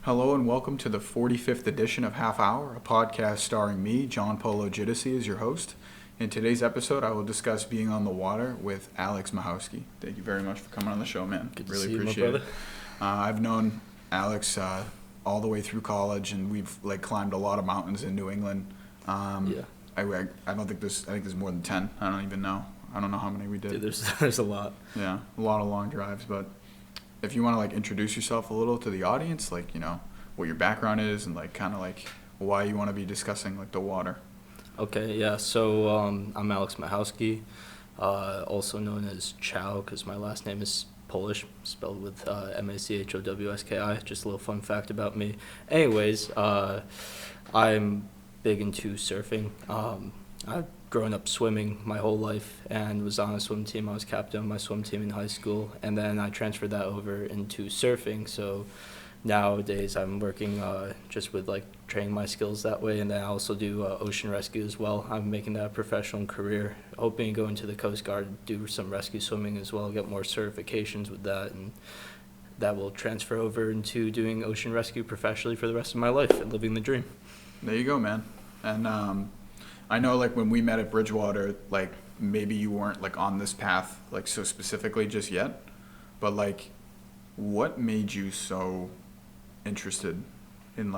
Hello and welcome to the 45th edition of Half Hour, a podcast starring me, John Polo Giudice, as your host. In today's episode, I will discuss being on the water with Alex Machowski. Thank you very much for coming on the show, man. Good to really see you, appreciate my it. I've known Alex all the way through college, and we've climbed a lot of mountains in New England. Yeah. I don't think there's. I think there's more than 10. I don't even know. I don't know how many we did. Dude, there's a lot. Yeah, a lot of long drives, but if you want to introduce yourself a little to the audience, what your background is and why you want to be discussing the water. Okay, yeah. So I'm Alex Machowski, also known as Chow because my last name is Polish, spelled with Machowski. Just a little fun fact about me. Anyways, I'm big into surfing. I've grown up swimming my whole life and was on a swim team. I was captain of my swim team in high school, and then I transferred that over into surfing. So nowadays I'm working just with training my skills that way, and then I also do ocean rescue as well. I'm making that a professional career, hoping to go into the Coast Guard, do some rescue swimming as well, get more certifications with that, and that will transfer over into doing ocean rescue professionally for the rest of my life and living the dream. There you go, man. And I know when we met at Bridgewater, maybe you weren't on this path so specifically just yet, but what made you so interested in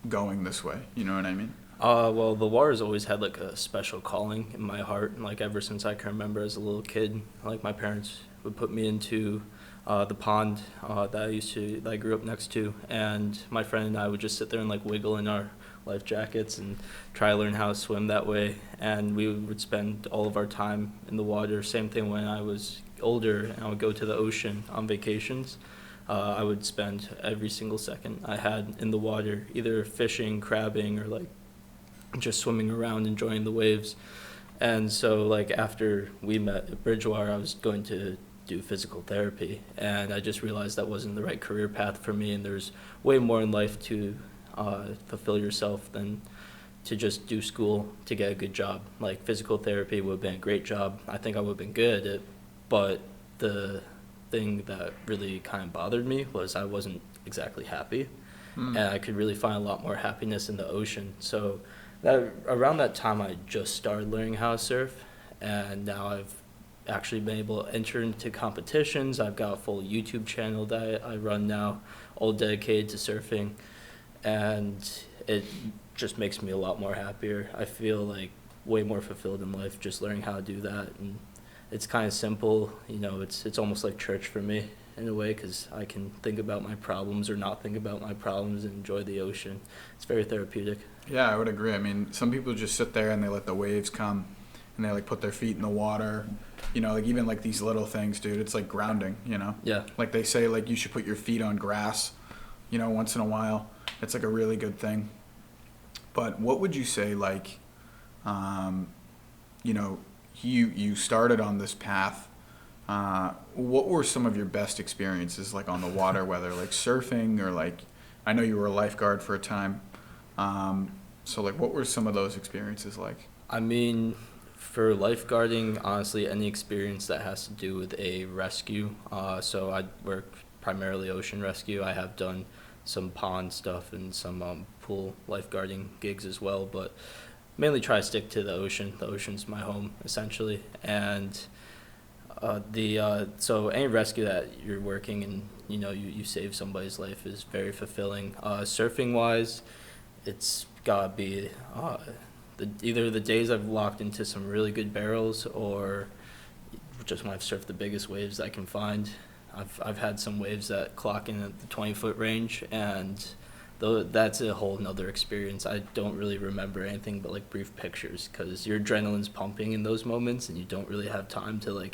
going this way? You know what I mean? Well, the water's always had a special calling in my heart, and ever since I can remember as a little kid, my parents would put me into the pond that I grew up next to, and my friend and I would just sit there and wiggle in our life jackets and try to learn how to swim that way. And we would spend all of our time in the water. Same thing when I was older and I would go to the ocean on vacations. I would spend every single second I had in the water, either fishing, crabbing, or just swimming around, enjoying the waves. And so after we met at Bridgewater, I was going to do physical therapy, and I just realized that wasn't the right career path for me, and there's way more in life to fulfill yourself than to just do school to get a good job. Physical therapy would have been a great job. I think I would have been good at it, but the thing that really kind of bothered me was I wasn't exactly happy, and I could really find a lot more happiness in the ocean. So around that time, I just started learning how to surf, and now I've actually been able to enter into competitions. I've got a full YouTube channel that I run now, all dedicated to surfing, and it just makes me a lot more happier. I feel way more fulfilled in life just learning how to do that, and it's kind of simple. It's almost like church for me in a way, because I can think about my problems or not think about my problems and enjoy the ocean. It's very therapeutic. Yeah, I would agree. I mean, some people just sit there and they let the waves come and they put their feet in the water, even these little things, dude. It's grounding, Yeah. They say you should put your feet on grass, once in a while. It's a really good thing. But what would you say you started on this path? What were some of your best experiences on the water, whether surfing or I know you were a lifeguard for a time. So what were some of those experiences like? I mean, for lifeguarding, honestly, any experience that has to do with a rescue. So I work primarily ocean rescue. I have done some pond stuff and some pool lifeguarding gigs as well, but mainly try to stick to the ocean. The ocean's my home, essentially. And so any rescue that you're working and you save somebody's life is very fulfilling. Surfing wise, it's gotta be either the days I've walked into some really good barrels or just when I've surfed the biggest waves I can find. I've had some waves that clock in at the 20-foot range, and that's a whole nother experience. I don't really remember anything but brief pictures, because your adrenaline's pumping in those moments and you don't really have time to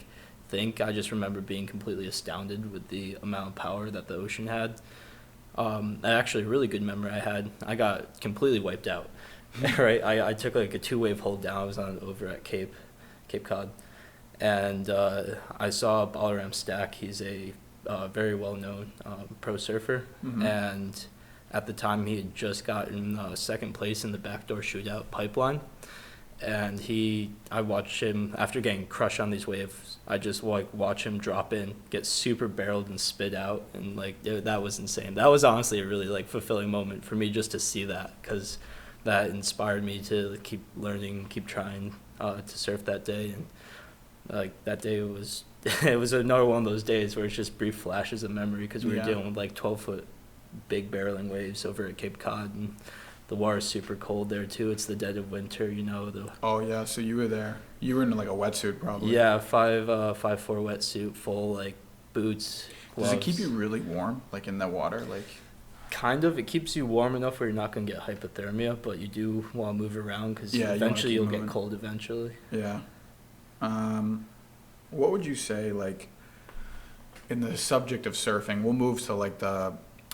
think. I just remember being completely astounded with the amount of power that the ocean had. Actually, a really good memory I had, I got completely wiped out. Right, I took a 2-wave hold down. I was over at Cape Cod, and I saw Balaram Stack. He's a very well-known pro surfer, and at the time he had just gotten second place in the backdoor shootout pipeline, and I watched him after getting crushed on these waves. I just like watch him drop in, get super barreled and spit out, and like that was insane. That was honestly a really like fulfilling moment for me just to see that, because that inspired me to keep learning, keep trying to surf that day. And like that day was it was another one of those days where it's just brief flashes of memory, because we were dealing with like 12-foot big barreling waves over at Cape Cod, and the water's super cold there too. It's the dead of winter, Oh yeah, so you were there. You were in like a wetsuit probably. Yeah, 5'4" wetsuit, full like boots, gloves. Does it keep you really warm, like in the water, like? Kind of. It keeps you warm enough where you're not gonna get hypothermia, but you do want to move around, because eventually you'll get cold eventually. Yeah. What would you say, like, in the subject of surfing? We'll move to like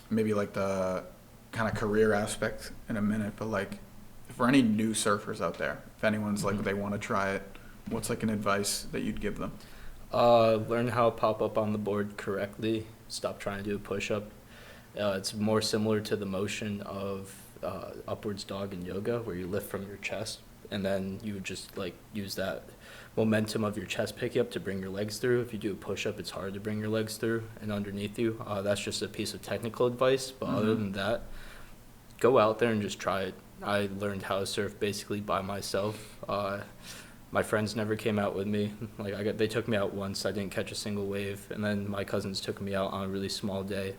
maybe the kind of career aspect in a minute, but like, for any new surfers out there, if anyone's like they want to try it, what's like an advice that you'd give them? Learn how to pop up on the board correctly. Stop trying to do a push-up. It's more similar to the motion of upwards dog in yoga, where you lift from your chest, and then you would just like use that momentum of your chest pick you up to bring your legs through. If you do a push-up, it's hard to bring your legs through and underneath you. That's just a piece of technical advice, but other than that, go out there and just try it. I learned how to surf basically by myself. My friends never came out with me. Like they took me out once. I didn't catch a single wave, and then my cousins took me out on a really small day,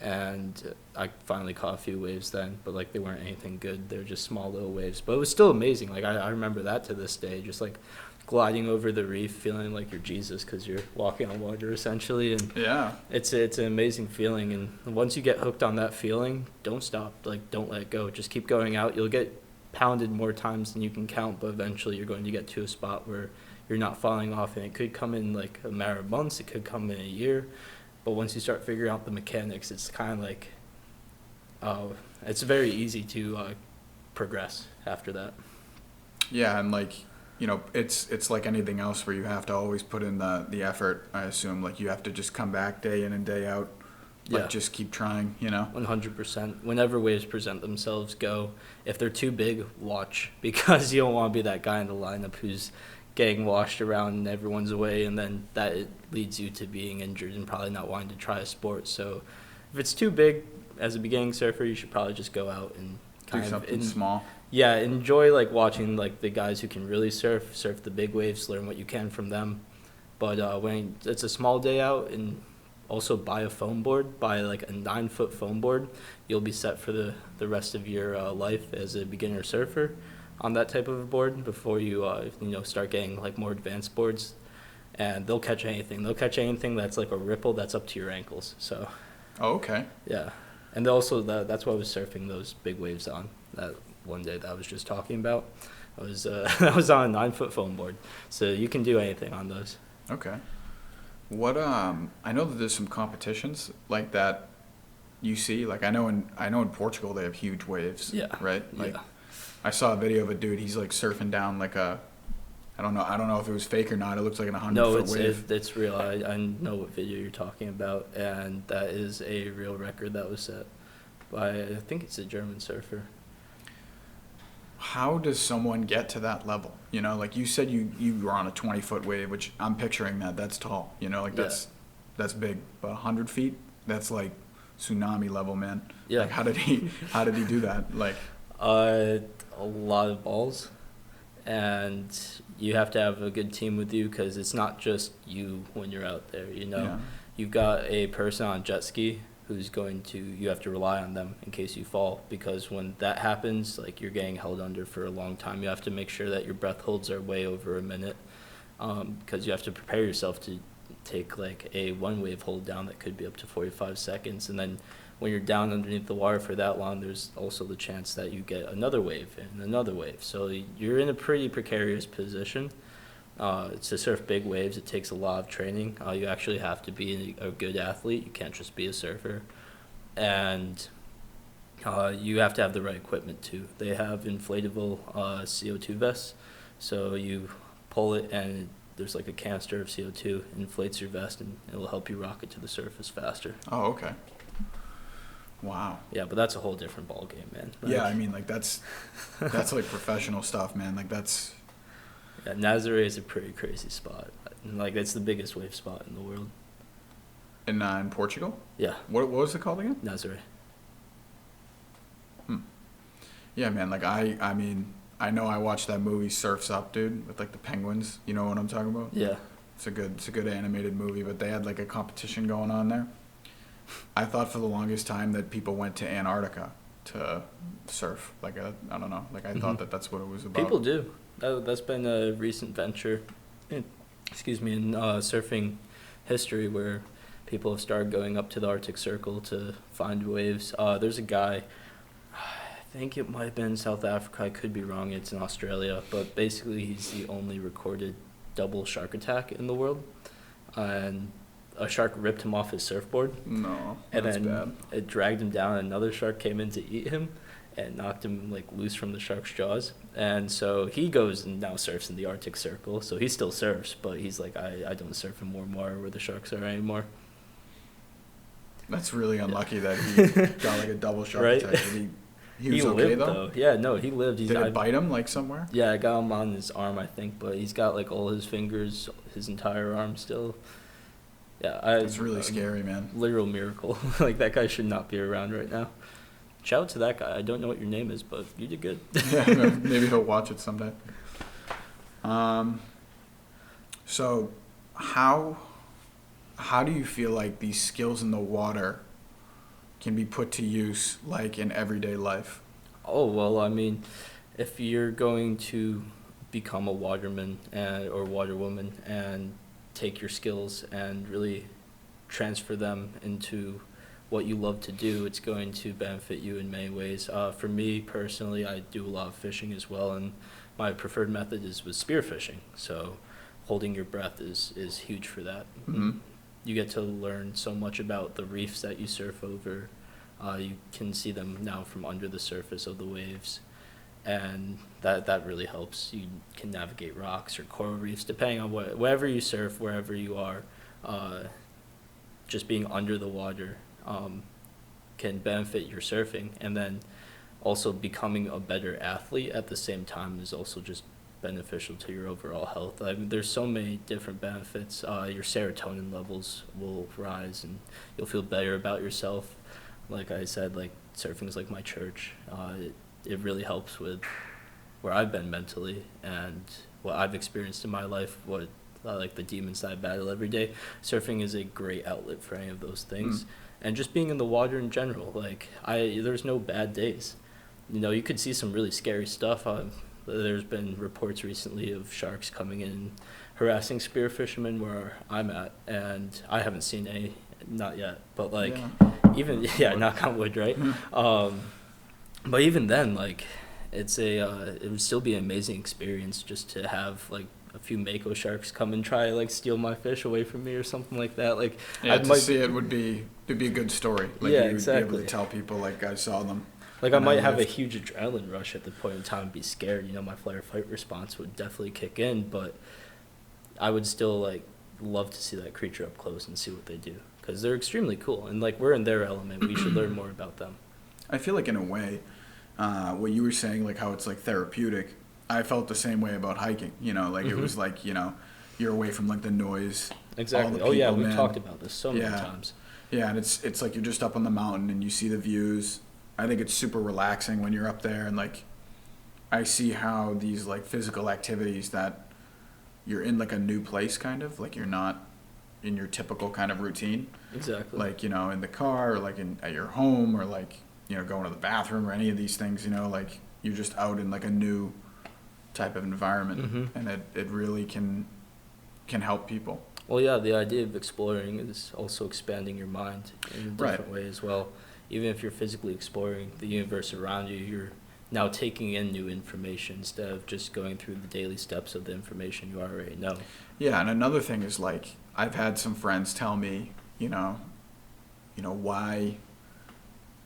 and I finally caught a few waves then. But like they weren't anything good. They were just small little waves. But it was still amazing. Like I remember that to this day. Just like gliding over the reef, feeling like you're Jesus, because you're walking on water essentially. And Yeah. it's an amazing feeling. And once you get hooked on that feeling, don't stop. Like don't let go. Just keep going out. You'll get pounded more times than you can count, but eventually you're going to get to a spot where you're not falling off, and it could come in like a matter of months, it could come in a year, but once you start figuring out the mechanics, it's kind of like it's very easy to progress after that. Yeah, and like, it's like anything else where you have to always put in the effort. I assume like you have to just come back day in and day out. Like, just keep trying, 100%. Whenever waves present themselves, go. If they're too big, watch, because you don't want to be that guy in the lineup who's getting washed around and everyone's away, and then that leads you to being injured and probably not wanting to try a sport. So if it's too big as a beginning surfer, you should probably just go out and do something small. Yeah, enjoy like watching like the guys who can really surf the big waves, learn what you can from them. But when it's a small day out, and also buy a foam board, buy like a 9-foot foam board. You'll be set for the rest of your life as a beginner surfer on that type of a board before you start getting like more advanced boards, and they'll catch anything. They'll catch anything that's like a ripple that's up to your ankles. So. Oh, okay. Yeah, and also that's what I was surfing those big waves on that one day that I was just talking about. I was on a 9-foot foam board, so you can do anything on those. Okay. What I know that there's some competitions like that you see. Like I know in Portugal they have huge waves. Yeah. Right? Like Yeah. I saw a video of a dude, he's like surfing down like I don't know if it was fake or not. It looks like 100-foot wave. No, it's real. I know what video you're talking about, and that is a real record that was set by, I think it's a German surfer. How does someone get to that level? Like you said, you were on a 20-foot wave, which I'm picturing that's tall. Like that's big. But 100 feet, that's like tsunami level, man. Yeah. Like how did he do that? Like a lot of balls, and you have to have a good team with you, because it's not just you when you're out there. Yeah. You've got a person on jet ski who's you have to rely on them in case you fall, because when that happens, like you're getting held under for a long time. You have to make sure that your breath holds are way over a minute, because you have to prepare yourself to take like a one wave hold down that could be up to 45 seconds. And then when you're down underneath the water for that long, there's also the chance that you get another wave and another wave. So you're in a pretty precarious position. To surf big waves, it takes a lot of training. You actually have to be a good athlete. You can't just be a surfer. And you have to have the right equipment too. They have inflatable CO2 vests. So you pull it and there's like a canister of CO2, inflates your vest, and it will help you rocket to the surface faster. Oh, okay. Wow. Yeah, but that's a whole different ball game, man. Yeah, I mean, like that's like professional stuff, man. Like that's Yeah, Nazare is a pretty crazy spot. Like, it's the biggest wave spot in the world. In Portugal? Yeah, What was it called again? Nazare. Hmm. Yeah, man. Like I mean, I know I watched that movie Surf's Up, dude, with like the penguins. You know what I'm talking about? Yeah. It's a good animated movie, but they had like a competition going on there. I thought for the longest time that people went to Antarctica to surf. I don't know. Like I thought that that's what it was about. People do. That's been a recent venture, excuse me, in surfing history where people have started going up to the Arctic Circle to find waves. There's a guy, I think it might have been in South Africa, I could be wrong, it's in Australia, but basically he's the only recorded double shark attack in the world. And a shark ripped him off his surfboard. No, And that's then bad. it dragged him down, and another shark came in to eat him and knocked him like loose from the shark's jaws. And so he goes and now surfs in the Arctic Circle. So he still surfs, but he's like, I don't surf in more where the sharks are anymore. That's really unlucky that he got like a double shark Right? attack. He was okay lived, though? Yeah, no, he lived. Did it bite him like somewhere? Yeah, I got him on his arm, I think, but he's got like all his fingers, his entire arm still. Yeah, It's really scary, man. Literal miracle. Like, that guy should not be around right now. Shout out to that guy. I don't know what your name is, but you did good. Yeah, maybe he'll watch it someday. So how do you feel like these skills in the water can be put to use like in everyday life? Oh, well, I mean, if you're going to become a waterman or waterwoman and take your skills and really transfer them into what you love to do, it's going to benefit you in many ways. For me personally, I do a lot of fishing as well, and my preferred method is with spearfishing. So holding your breath is huge for that. Mm-hmm. You get to learn so much about the reefs that you surf over. You can see them now from under the surface of the waves, and that really helps. You can navigate rocks or coral reefs, depending on wherever you surf, wherever you are. Just being under the water can benefit your surfing, and then also becoming a better athlete at the same time is also just beneficial to your overall health. I mean, there's so many different benefits. Your serotonin levels will rise, and you'll feel better about yourself. Like I said, like surfing is like my church. It really helps with where I've been mentally and what I've experienced in my life, what like the demons that I battle every day. Surfing is a great outlet for any of those things. And just being in the water in general, like there's no bad days. You know, you could see some really scary stuff. There's been reports recently of sharks coming in and harassing spear fishermen where I'm at, and I haven't seen any, not yet. But like, knock on wood, right? But even then, like, it would still be an amazing experience just to have like a few mako sharks come and try like steal my fish away from me or something like that. Like, see it would be a good story. Like, yeah, you would exactly. be able to tell people like I saw them. Like, I might have a huge adrenaline rush at the point in time and be scared. You know, my flight or fight response would definitely kick in, but I would still, like, love to see that creature up close and see what they do. Because they're extremely cool. And, like, we're in their element. We should learn more about them. I feel like, in a way, what you were saying, like, how it's, like, therapeutic, I felt the same way about hiking. You know, like, it was, like, you know, you're away from, like, the noise. Exactly. All the people, we've talked about this so many times. Yeah, and it's like you're just up on the mountain and you see the views. I think it's super relaxing when you're up there, and like I see how these like physical activities that you're in like a new place, kind of like you're not in your typical kind of routine. Exactly. Like, you know, in the car or like at your home or like, you know, going to the bathroom or any of these things, you know, like you're just out in like a new type of environment, and it really can help people. Well, yeah, the idea of exploring is also expanding your mind in a different way as well. Even if you're physically exploring the universe around you, you're now taking in new information instead of just going through the daily steps of the information you already know. Yeah, and another thing is like I've had some friends tell me, you know,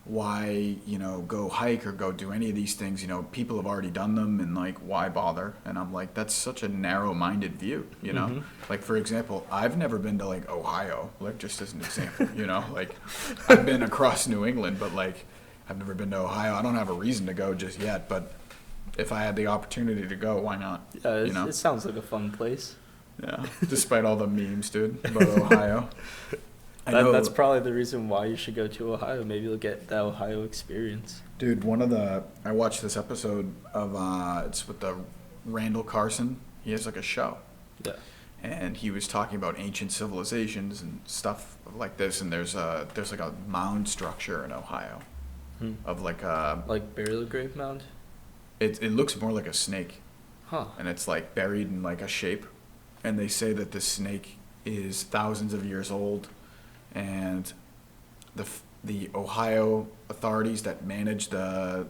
why, you know, go hike or go do any of these things, you know, people have already done them, and like why bother? And I'm like, that's such a narrow-minded view, you know? Like, for example, I've never been to like Ohio, like just as an example, you know, like I've been across New England, but like I've never been to Ohio. I don't have a reason to go just yet, but if I had the opportunity to go, why not? Yeah, You know? it sounds like a fun place. Yeah, despite all the memes, dude, about Ohio. I know, That's probably the reason why you should go to Ohio. Maybe you'll get that Ohio experience. dude. I watched this episode of it's with the Randall Carson. He has like a show, Yeah. and he was talking about ancient civilizations and stuff like this. And there's like a mound structure in Ohio of like Like burial grave mound? it looks more like a snake, Huh. and it's like buried in like a shape. And they say that this snake is thousands of years old, and the Ohio authorities that manage the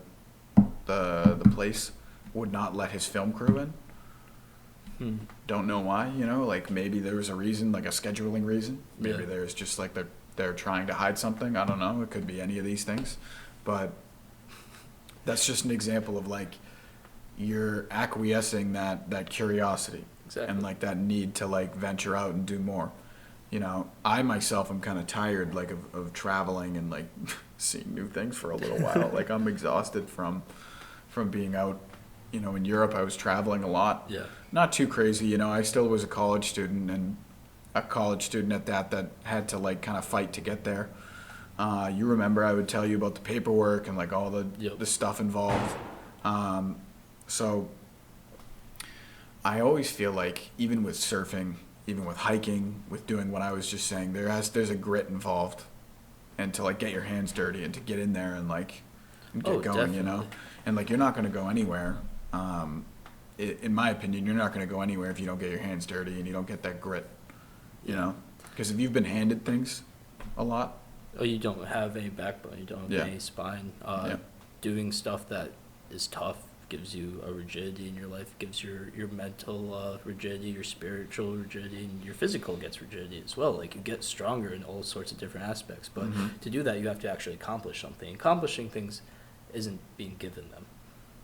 place would not let his film crew in. Don't know why, like maybe there was a reason, like a scheduling reason. Maybe Yeah. there's just like they're trying to hide something. I don't know. It could be any of these things, but that's just an example of like you're acquiescing that curiosity. Exactly. And like that need to like venture out and do more. I myself am kind of tired like of traveling and like seeing new things for a little while. Like I'm exhausted from being out. In Europe I was traveling a lot. Yeah. Not too crazy. I still was a college student, and a college student at that had to like kind of fight to get there. You remember I would tell you about the paperwork and like all the stuff involved. So I always feel like even with surfing, even with hiking, with doing what I was just saying, there's a grit involved, and to like get your hands dirty and to get in there and like get going, Definitely. and like you're not going to go anywhere. In my opinion, you're not going to go anywhere if you don't get your hands dirty and you don't get that grit, because if you've been handed things a lot. Oh, you don't have any backbone. You don't have any spine. Doing stuff that is tough gives you a rigidity in your life, gives your mental rigidity, your spiritual rigidity, and your physical gets rigidity as well. Like you get stronger in all sorts of different aspects. But to do that, you have to actually accomplish something. Accomplishing things isn't being given them.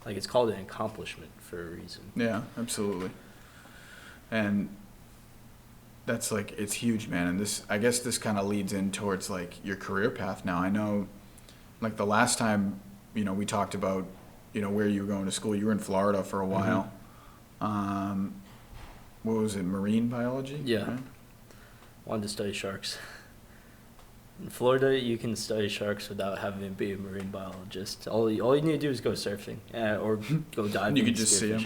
Like it's called an accomplishment for a reason. Yeah, absolutely. And that's like, it's huge, man. And I guess this kind of leads in towards like your career path now. I know like the last time, we talked about, where you were going to school. You were in Florida for a while. What was it, marine biology? Yeah. Right? Wanted to study sharks. In Florida, you can study sharks without having to be a marine biologist. All you need to do is go surfing or go diving. You could just see them.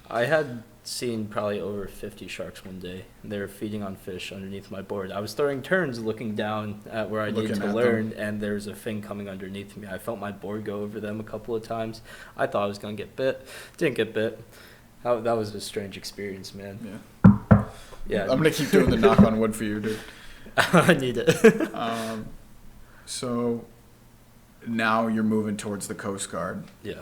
I had seen probably over 50 sharks one day. They were feeding on fish underneath my board. I was throwing turns looking down at where I needed to learn, and there was a fin coming underneath me. I felt my board go over them a couple of times. I thought I was going to get bit. Didn't get bit. That was a strange experience, man. Yeah. I'm going to keep doing the knock on wood for you, dude. I need it. So now you're moving towards the Coast Guard. Yeah.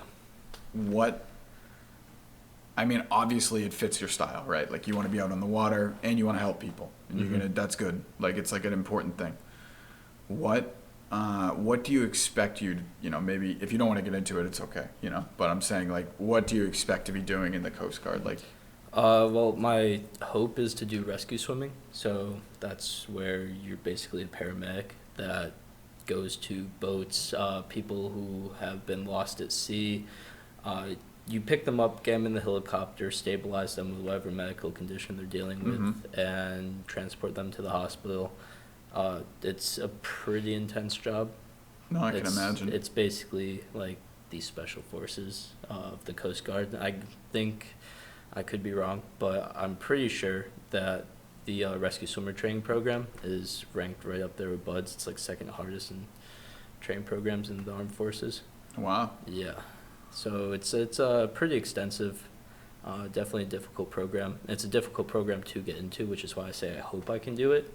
Obviously it fits your style, right? Like you want to be out on the water and you want to help people, and that's good. Like it's like an important thing. What do you expect maybe if you don't want to get into it, it's okay, but I'm saying like, what do you expect to be doing in the Coast Guard? Like, well, my hope is to do rescue swimming. So that's where you're basically a paramedic that goes to boats, people who have been lost at sea. You pick them up, get them in the helicopter, stabilize them with whatever medical condition they're dealing with, and transport them to the hospital. It's a pretty intense job. No, I can imagine. It's basically like the special forces of the Coast Guard. I think, I could be wrong, but I'm pretty sure that the rescue swimmer training program is ranked right up there with BUDS. It's like second hardest in training programs in the armed forces. Wow. Yeah. So it's pretty extensive, definitely a difficult program. It's a difficult program to get into, which is why I say I hope I can do it,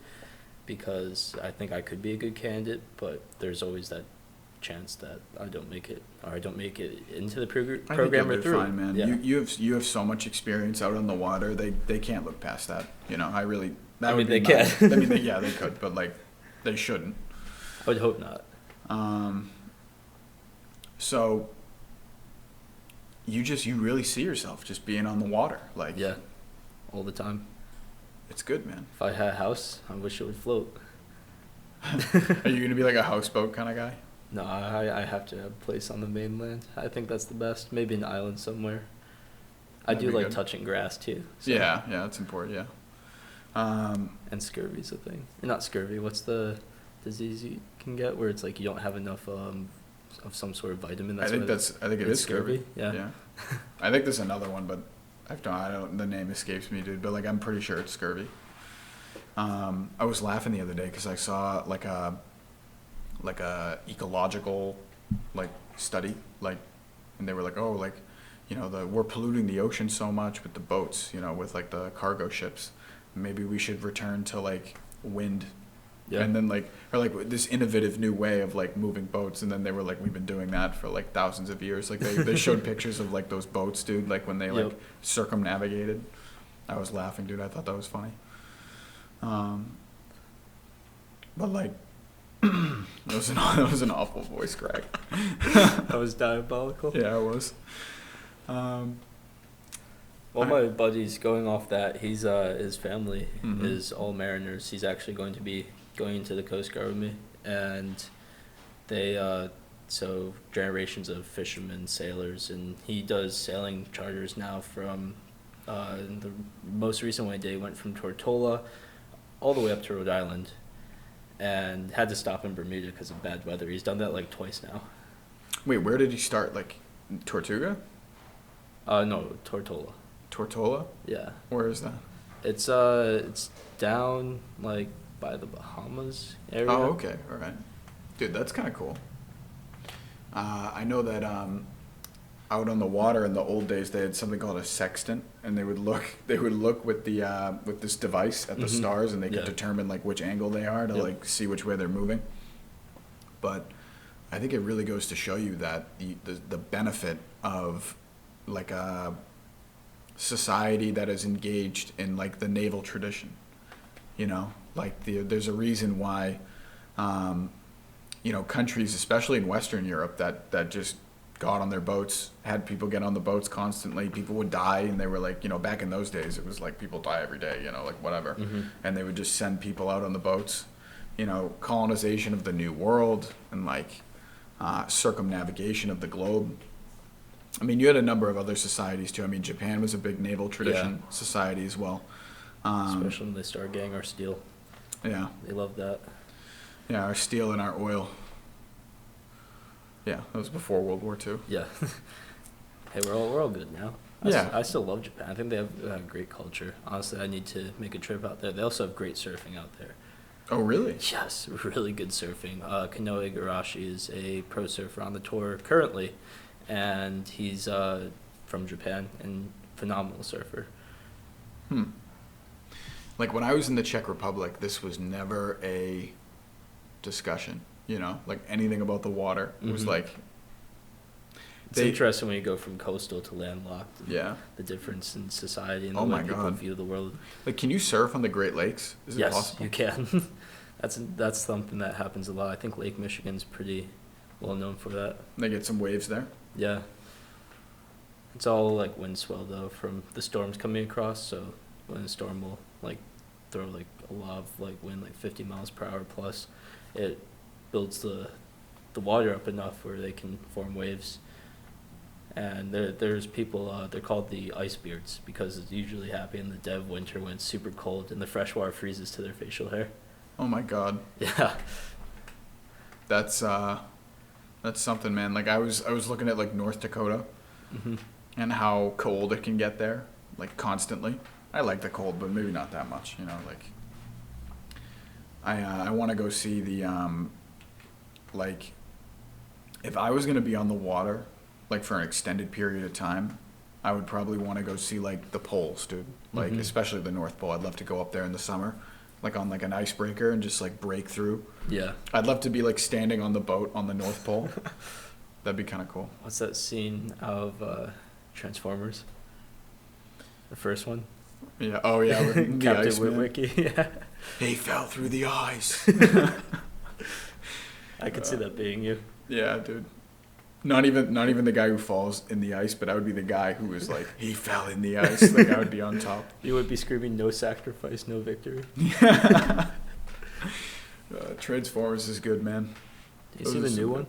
because I think I could be a good candidate, but there's always that chance that I don't make it, or I don't make it into the program or through. Fine, man. Yeah. You have so much experience out on the water. They can't look past that. They can. They could, but like they shouldn't. I would hope not. So you really see yourself just being on the water, like Yeah, all the time. It's good, man. If I had a house, I wish it would float. Are you gonna be like a houseboat kind of guy? No, I have to have a place on the mainland. I think that's the best. Maybe an island somewhere. I That'd do be like good. touching grass too. So. Yeah, yeah, that's important. Yeah. And scurvy's a thing. Not scurvy. What's the disease you can get where it's like you don't have enough of some sort of vitamin? I think it it's is scurvy. Yeah. Yeah. I think there's another one, but I don't. The name escapes me, dude. But like, I'm pretty sure it's scurvy. I was laughing the other day because I saw like a ecological like study, like, and they were like, oh, like, you know, we're polluting the ocean so much with the boats, you know, with like the cargo ships. Maybe we should return to like wind. Yeah. And then like, or like this innovative new way of like moving boats. And then they were like, we've been doing that for like thousands of years. Like they showed pictures of like those boats, dude, like when they like Yep. circumnavigated. I was laughing, dude. I thought that was funny. But like, that was an awful voice crack. That was diabolical. Yeah, it was. Well, my buddy's going off that. He's his family Mhm. is all mariners. He's actually going to be going into the Coast Guard with me, and they so generations of fishermen, sailors, and he does sailing charters now from the most recent one he did. He went from Tortola all the way up to Rhode Island, and had to stop in Bermuda because of bad weather. He's done that like twice now. Wait, where did he start? Like, Tortuga? No, Tortola. Tortola? Yeah. Where is that? It's down like by the Bahamas area. Oh, okay, all right. Dude, that's kind of cool. I know that out on the water in the old days they had something called a sextant, and they would look with the with this device at the Mhm. stars, and they could Yeah. determine like which angle they are to Yep. like see which way they're moving. But I think it really goes to show you that the benefit of like a society that is engaged in like the naval tradition. You know, like there's a reason why, you know, countries, especially in Western Europe, that just got on their boats, had people get on the boats constantly. People would die, and they were like, you know, back in those days, it was like people die every day, you know, like whatever. Mhm. And they would just send people out on the boats. You know, colonization of the New World and like circumnavigation of the globe. I mean, you had a number of other societies too. I mean, Japan was a big naval tradition society as well. Especially when they start getting our steel. Yeah, They love that. yeah, our steel and our oil. Yeah, that was before World War II. Yeah. Hey, we're all good now. Yeah. I still love Japan. I think they have a great culture. Honestly, I need to make a trip out there. They also have great surfing out there. Oh, really? Yes, really good surfing. Kanoe Igarashi is a pro surfer on the tour currently, and he's from Japan and phenomenal surfer. Like when I was in the Czech Republic, this was never a discussion. You know, like anything about the water was Mhm. like. It's interesting when you go from coastal to landlocked. And Yeah. the difference in society and the Oh way my people God. view the world. Like, can you surf on the Great Lakes? Is it Yes, possible? you can. That's something that happens a lot. I think Lake Michigan's pretty well known for that. They get some waves there. Yeah. It's all like wind swell though from the storms coming across. So when the storm will like throw like a lot of like wind, like 50 miles per hour plus, it builds the water up enough where they can form waves. And there's people, they're called the ice beards because it's usually happy in the dead of winter when it's super cold and the fresh water freezes to their facial hair. Oh my God. Yeah. That's something, man. Like I was looking at like North Dakota Hmm. and how cold it can get there, like constantly. I like the cold, but maybe not that much, you know, like I want to go see the like if I was going to be on the water like for an extended period of time, I would probably want to go see like the poles, dude. Like Mhm. especially the North Pole. I'd love to go up there in the summer, like on like an icebreaker and just like break through. Yeah. I'd love to be like standing on the boat on the North Pole. That'd be kind of cool. What's that scene of Transformers? The first one? Yeah. Oh yeah. With the Captain Iceman. Witwicky. Yeah. He fell through the ice. I could see that being you. Yeah, dude. Not even the guy who falls in the ice, but I would be the guy who was like, he fell in the ice. Like I would be on top. You would be screaming, "No sacrifice, no victory." Transformers is good, man. Do you Those see are the some new good- one?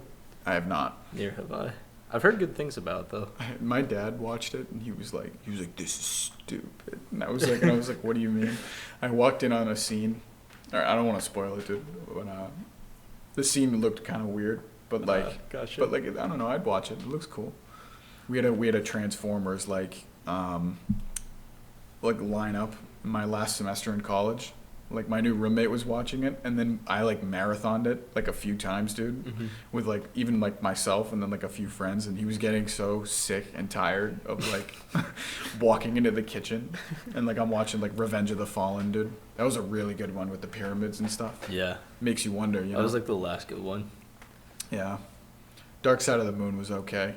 I have not. Neither have I. I've heard good things about it, though. My dad watched it and he was like, this is stupid. And I was like, what do you mean? I walked in on a scene, or I don't want to spoil it, dude. But the scene looked kind of weird, but like, Gotcha. but like, I don't know. I'd watch it. It looks cool. We had a Transformers like lineup my last semester in college. Like my new roommate was watching it, and then I like marathoned it like a few times, dude, with like even like myself and then like a few friends, and he was getting so sick and tired of like walking into the kitchen, and like I'm watching like Revenge of the Fallen, dude. That was a really good one with the pyramids and stuff. Yeah. Makes you wonder, you know. That was like the last good one. Yeah. Dark Side of the Moon was okay.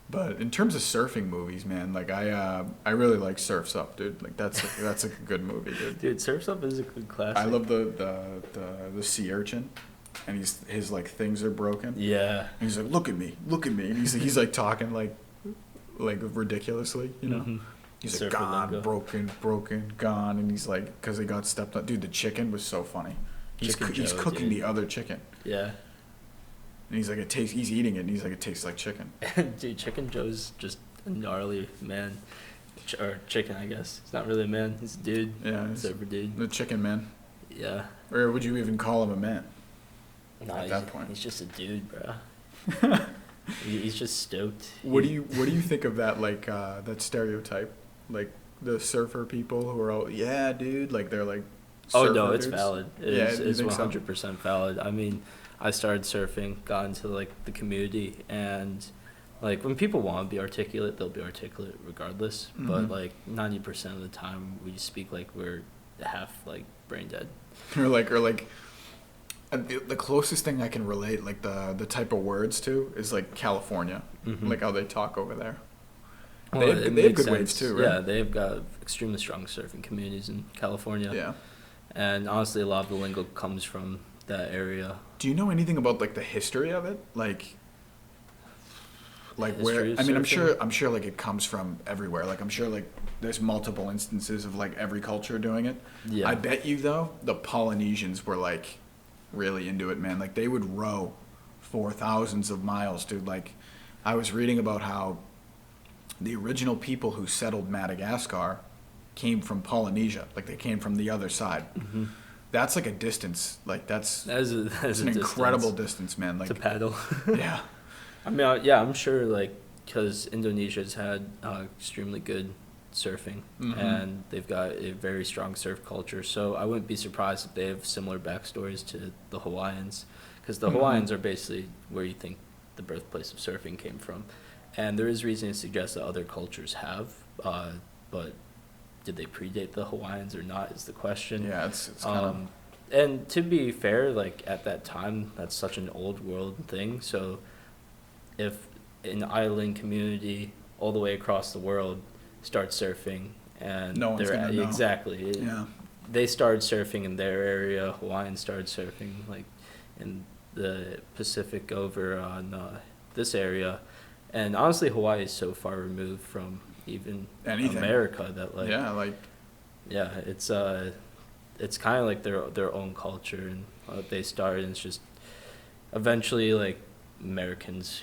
But in terms of surfing movies, man, like I really like Surf's Up, dude. Like that's a good movie, dude. Dude, Surf's Up is a good classic. I love the sea urchin, and his like things are broken. Yeah. And he's like, look at me, and he's like talking like ridiculously, you know. Mhm. He's Surfer like gone, lingo. broken, gone, and he's like, because he got stepped on. Dude, the chicken was so funny. He's Joe, cooking dude. the other chicken, Yeah. and he's like, he's eating it, and he's like, it tastes like chicken. Dude, Chicken Joe's just a gnarly man. Or chicken, I guess. He's not really a man. He's a dude. Yeah, Surfer dude. the chicken man. Yeah. Or would you even call him a man? Nah, At that point. He's just a dude, bro. He's just stoked. What do you think of that that stereotype, like the surfer people who are all dude, like they're like Oh surfer no, it's dudes? valid. Yeah, It's you think so? 100% valid. I mean, I started surfing, got into like the community, and like when people want to be articulate, they'll be articulate regardless. But Mhm. like 90% of the time, we speak like we're half like brain dead. or like the closest thing I can relate like the type of words to is like California, Mhm. like how they talk over there. Well, they it have makes good waves sense. too, right? Yeah, they've got extremely strong surfing communities in California. Yeah. And honestly, a lot of the lingo comes from that area. Do you know anything about like the history of it, like where? History of I mean, surfing? I'm sure like it comes from everywhere. Like I'm sure like there's multiple instances of like every culture doing it. Yeah. I bet you though the Polynesians were like really into it, man. Like they would row for thousands of miles, dude. Like I was reading about how the original people who settled Madagascar came from Polynesia. Like they came from the other side. Mm-hmm. That's like a distance. Like that's That is an incredible distance, man. Like to paddle. yeah. I mean, yeah, I'm sure, like, because Indonesia's had extremely good surfing, Mhm. and they've got a very strong surf culture, so I wouldn't be surprised if they have similar backstories to the Hawaiians, because the Mhm. Hawaiians are basically where you think the birthplace of surfing came from. And there is reason to suggest that other cultures have, but did they predate the Hawaiians or not is the question. Yeah, it's kind of And to be fair, like at that time, that's such an old world thing. So if an island community all the way across the world starts surfing and No one's gonna know. exactly yeah. they started surfing in their area, Hawaiians started surfing like in the Pacific over on this area, and honestly Hawaii is so far removed from even Anything. America that like Yeah, it's kind of like their own culture and what they started, and it's just eventually like Americans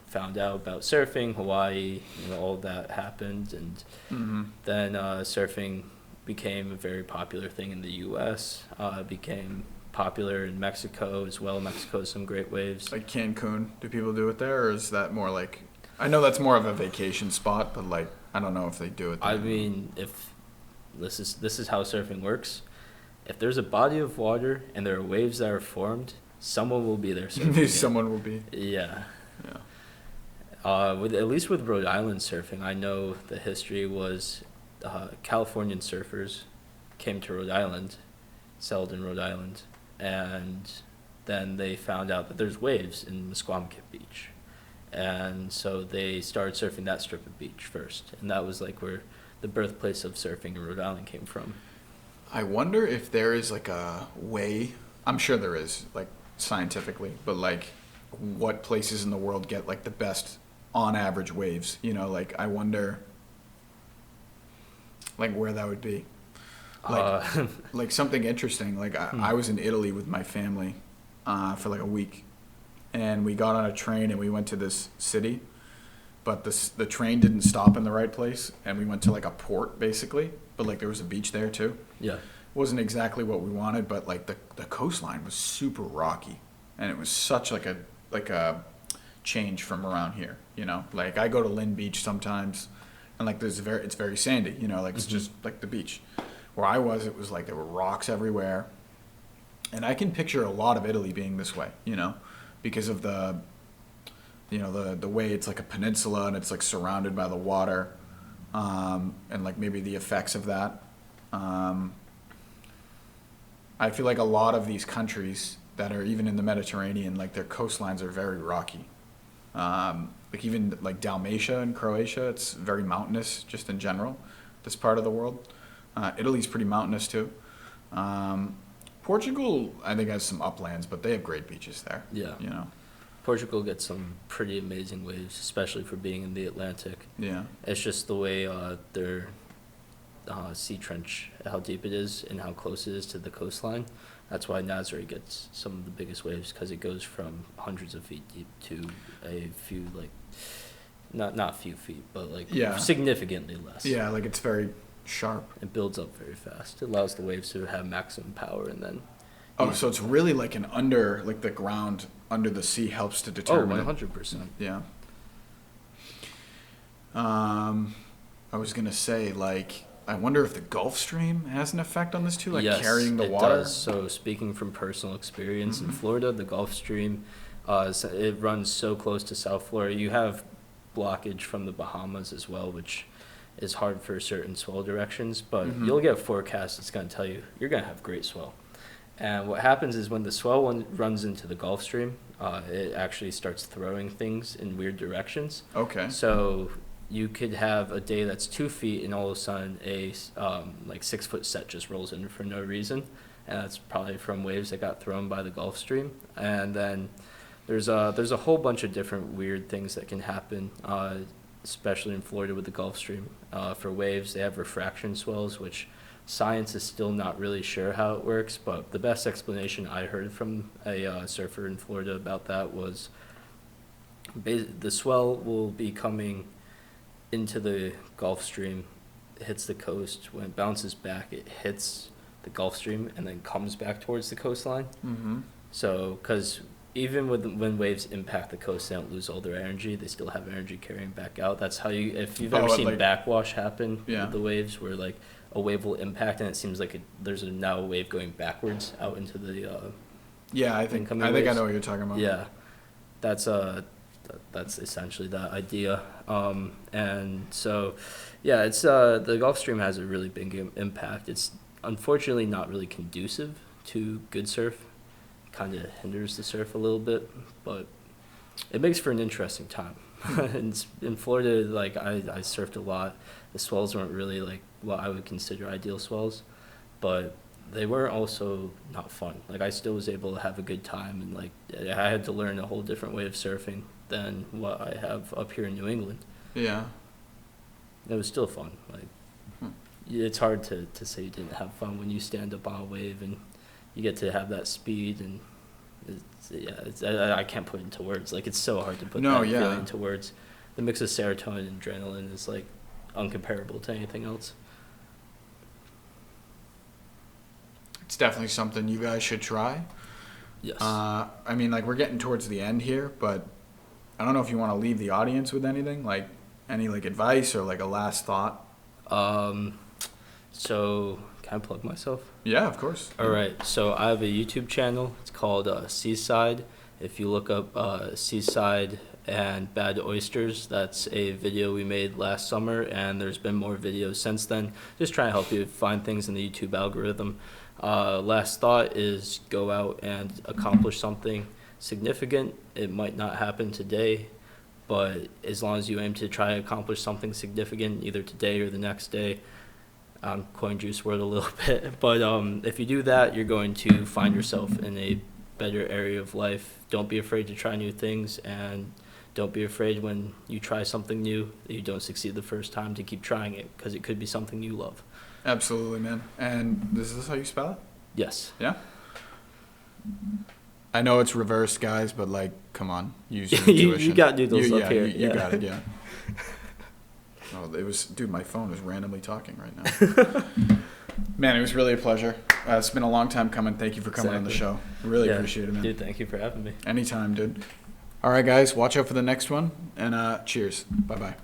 found out about surfing, Hawaii, all that happened, and hmm then surfing became a very popular thing in the U.S. It became popular in Mexico as well. Mexico has some great waves. like Cancun. Do people do it there, or is that more like? I know that's more of a vacation spot, but like I don't know if they do it there. I mean, if this is how surfing works, if there's a body of water and there are waves that are formed, someone will be there surfing. it. Someone will be. Yeah. Yeah. With at least with Rhode Island surfing, I know the history was Californian surfers came to Rhode Island, settled in Rhode Island, and then they found out that there's waves in Musquamaket Beach, and so they started surfing that strip of beach first, and that was like where the birthplace of surfing in Rhode Island came from. I wonder if there is like a way. I'm sure there is, like scientifically, but like what places in the world get like the best on average waves? You know, like I wonder, like where that would be. Like like something interesting. Like I was in Italy with my family for like a week, and we got on a train and we went to this city, but the train didn't stop in the right place, and we went to like a port basically, but like there was a beach there too. Yeah. Wasn't exactly what we wanted, but like the coastline was super rocky, and it was such like a change from around here. You know, like I go to Lynn Beach sometimes, and like it's very sandy. You know, like it's just like the beach. Where I was, it was like there were rocks everywhere, and I can picture a lot of Italy being this way. You know, because of the way it's like a peninsula and it's like surrounded by the water, and like maybe the effects of that. I feel like a lot of these countries that are even in the Mediterranean, like their coastlines are very rocky. Like even like Dalmatia and Croatia, it's very mountainous just in general, this part of the world. Italy's pretty mountainous too. Portugal, I think, has some uplands, but they have great beaches there. Yeah. You know. Portugal gets some pretty amazing waves, especially for being in the Atlantic. Yeah. It's just the way their sea trench, how deep it is and how close it is to the coastline. That's why Nazaré gets some of the biggest waves, because it goes from hundreds of feet deep to a few, like, not few feet, but like significantly less. Yeah, like it's very sharp. It builds up very fast. It allows the waves to have maximum power, and then. Oh, so it's really like like the ground under the sea helps to determine. Oh, 100%. Yeah. I was gonna say, like, I wonder if the Gulf Stream has an effect on this too, like Yes, carrying the it water. does. So speaking from personal experience in Florida, the Gulf Stream, it runs so close to South Florida. You have blockage from the Bahamas as well, which is hard for certain swell directions, but you'll get forecasts that's going to tell you you're going to have great swell. And what happens is when the swell runs into the Gulf Stream, it actually starts throwing things in weird directions. Okay. So you could have a day that's 2 feet, and all of a sudden a like 6 foot set just rolls in for no reason, and that's probably from waves that got thrown by the Gulf Stream. And then there's a whole bunch of different weird things that can happen, especially in Florida with the Gulf Stream. For waves, they have refraction swells, which science is still not really sure how it works, but the best explanation I heard from a surfer in Florida about that was the swell will be coming into the Gulf Stream, it hits the coast. When it bounces back, it hits the Gulf Stream and then comes back towards the coastline. So, because even when waves impact the coast, they don't lose all their energy. They still have energy carrying back out. That's how if you've ever seen like, backwash happen with the waves, where like a wave will impact and it seems like there's now a wave going backwards out into the I think I know what you're talking about. Yeah, that's essentially that idea. And so, yeah, it's the Gulf Stream has a really big impact. It's unfortunately not really conducive to good surf. Kind of hinders the surf a little bit, but it makes for an interesting time. In Florida, like I surfed a lot. The swells weren't really like what I would consider ideal swells, but they were also not fun. Like I still was able to have a good time, and like I had to learn a whole different way of surfing than what I have up here in New England. Yeah. It was still fun. Like it's hard to say you didn't have fun when you stand up on a wave and you get to have that speed, and I can't put it into words. Like it's so hard to put that feeling into words. The mix of serotonin and adrenaline is like uncomparable to anything else. It's definitely something you guys should try. Yes. I mean, like we're getting towards the end here, but I don't know if you want to leave the audience with anything, like any like advice or like a last thought. So can I plug myself? Yeah, of course. All right. So I have a YouTube channel. It's called Seaside. If you look up Seaside and Bad Oysters, that's a video we made last summer, and there's been more videos since then. Just trying to help you find things in the YouTube algorithm. Last thought is go out and accomplish something significant. It might not happen today, but as long as you aim to try to accomplish something significant, either today or the next day, I'm coin juice word a little bit, but if you do that, you're going to find yourself in a better area of life. Don't be afraid to try new things, and don't be afraid when you try something new that you don't succeed the first time to keep trying it, because it could be something you love. Absolutely, man. And is this how you spell it? Yes. Yeah? I know it's reversed, guys, but like, come on, use your You intuition. got doodles you, up yeah, here, You yeah. got it, yeah. Oh, it was, dude. My phone was randomly talking right now. Man, it was really a pleasure. It's been a long time coming. Thank you for coming on the show. Really Yeah. appreciate it, man. Dude, thank you for having me. Anytime, dude. All right, guys, watch out for the next one, and cheers. Bye-bye.